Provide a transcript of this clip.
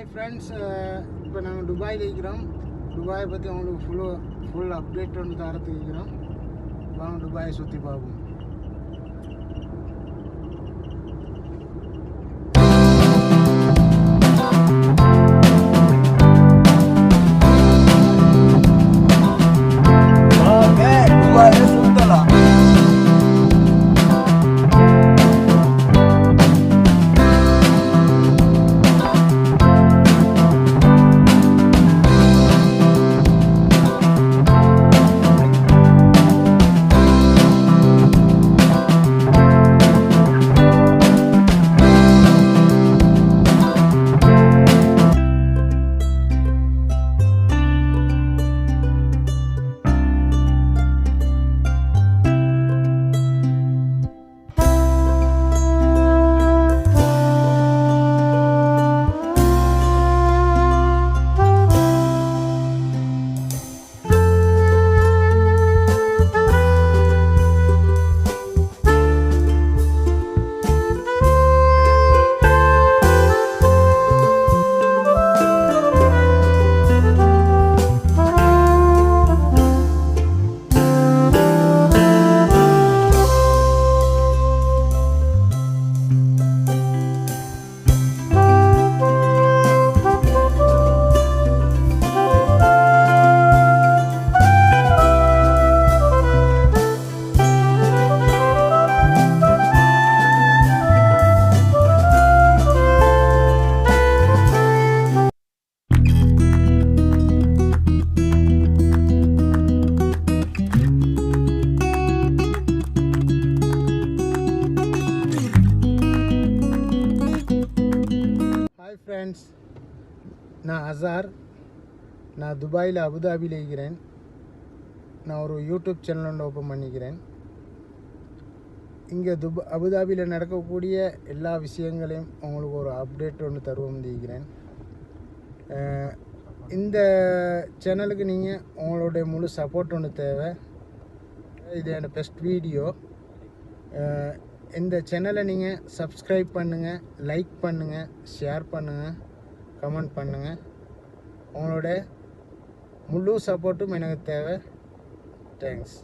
Hi friends, இப்போ நாங்கள் துபாயில் இருக்கிறோம். துபாயை பற்றி உங்களுக்கு ஃபுல் அப்டேட் ஒன்று தரத்துக்கு இருக்கிறோம். வாங்க துபாயை சுற்றி பார்ப்போம். ஃப்ரெண்ட்ஸ், நான் அசார். நான் துபாயில் அபுதாபியில் இருக்கிறேன். நான் ஒரு யூடியூப் சேனல் ஒன்று ஓப்பன் பண்ணிக்கிறேன். இங்கே அபுதாபியில் நடக்கக்கூடிய எல்லா விஷயங்களையும் உங்களுக்கு ஒரு அப்டேட் ஒன்று தருவோம் இருக்கிறேன். இந்த சேனலுக்கு நீங்கள் உங்களுடைய முழு சப்போர்ட் ஒன்று தேவை. இது என்னோடய பெஸ்ட் வீடியோ. இந்த சேனலை நீங்கள் சப்ஸ்கிரைப் பண்ணுங்கள், லைக் பண்ணுங்கள், ஷேர் பண்ணுங்கள், கமெண்ட் பண்ணுங்கள். உங்களோட முழு சப்போர்ட்டும் எனக்கு தேவை. தேங்க்ஸ்.